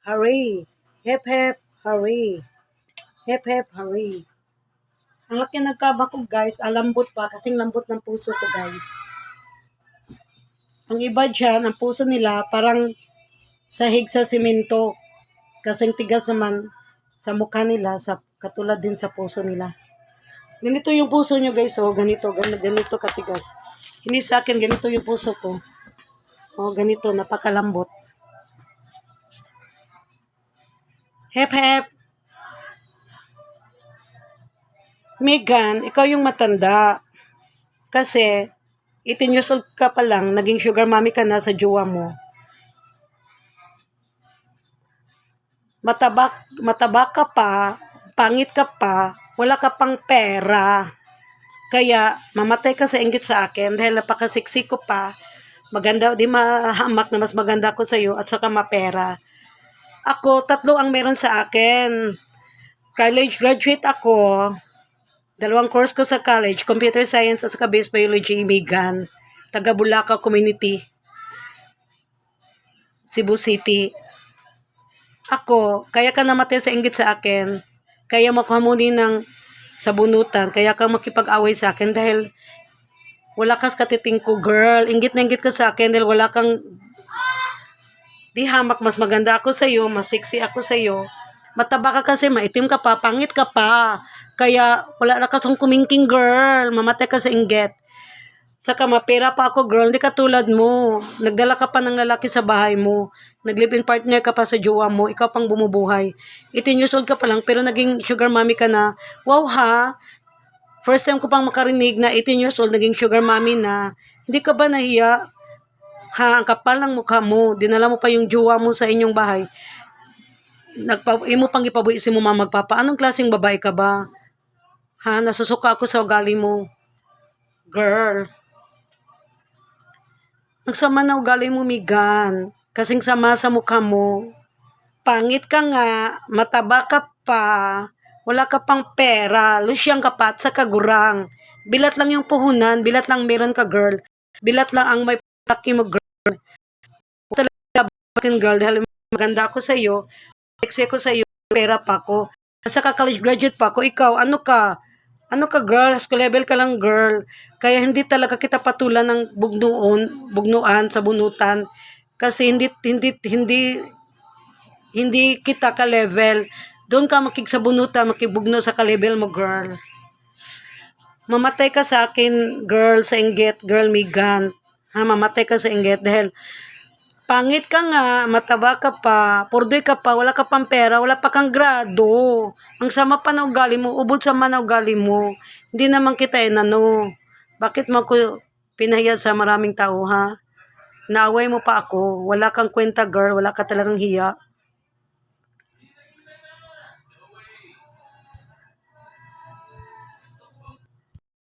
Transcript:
hurry. Hep, hep, hurry. Hep, hep, hurry. Ang laki ng kaba ko, guys. Lambot pa. Kasing lambot ng puso ko, guys. Ang iba dyan, ang puso nila, parang sahig sa simento. Kasing tigas naman sa mukha nila, katulad din sa puso nila. Ganito yung puso nyo, guys. Oh, ganito katigas. Hindi sa akin, ganito yung puso ko. Oh, ganito, napakalambot. Hep, hep. Megan, ikaw yung matanda. Kasi, 18 years old ka pa lang, naging sugar mommy ka na sa jowa mo. Mataba ka pa, pangit ka pa, wala ka pang pera. Kaya, mamatay ka sa inggit sa akin dahil napakasiksi ko pa. Maganda, di mahamak na mas maganda ako sa iyo at saka mapera. Ako, 3 ang meron sa akin. College graduate ako. 2 course ko sa college, computer science at saka base biology, Megan. Taga Bulacan Community, Cebu City. Ako, kaya ka namatay sa inggit sa akin. Kaya makahamuni ng sabunutan. Kaya ka makipag-away sa akin dahil wala kas katiting ko, girl. Inggit na inggit ka sa akin dahil wala kang di hamak. Mas maganda ako sa iyo, mas sexy ako sa iyo. Mataba ka kasi, maitim ka pa, pangit ka pa. Kaya wala na kasong kumingking, girl. Mamatay ka sa inggit. Saka mapera pa ako, girl. Hindi ka tulad mo. Nagdala ka pa ng lalaki sa bahay mo. Nag-live-in partner ka pa sa jowa mo. Ikaw pang bumubuhay. 18 years old ka pa lang pero naging sugar mommy ka na. Wow ha? First time ko pang makarinig na 18 years old naging sugar mommy na. Hindi ka ba nahiya? Ha? Ang kapal ng mukha mo. Dinala mo pa yung jowa mo sa inyong bahay. Imo pang ipabuisin mo magpapa. Anong klaseng babae ka ba? Ha? Nasusuka ako sa ugali mo. Girl. Ang sama na ugali mo, Megan. Kasing sama sa mukha mo. Pangit ka nga, mataba ka pa, wala ka pang pera, lusyang ka pa at sa kagurang. Bilat lang yung puhunan, bilat lang meron ka, girl. Bilat lang ang may laki mo, girl. Talaga bakin, girl, dahil maganda ako sa iyo, sexy ako sa iyo, pera pa ako. Sa college graduate pa ako, ikaw, ano ka? Ano ka, girl? School level ka lang, girl. Kaya hindi talaga kita patulan ng bugnuan sa bunutan. Kasi hindi kita ka-level. Doon ka makigsabunutan, makibugno sa ka-level mo, girl. Mamatay ka sa akin, girl, sa inggit, girl, Megan. Ha, mamatay ka sa inggit dahil pangit ka nga, mataba ka pa, purdoy ka pa, wala ka pang pera, wala pa kang grado. Ang sama pa na ugali mo, ubod sama na ugali mo. Hindi naman kita inano. Bakit mo ko pinahiyad sa maraming tao, ha? Naaway mo pa ako. Wala kang kwenta, girl. Wala ka talagang hiya.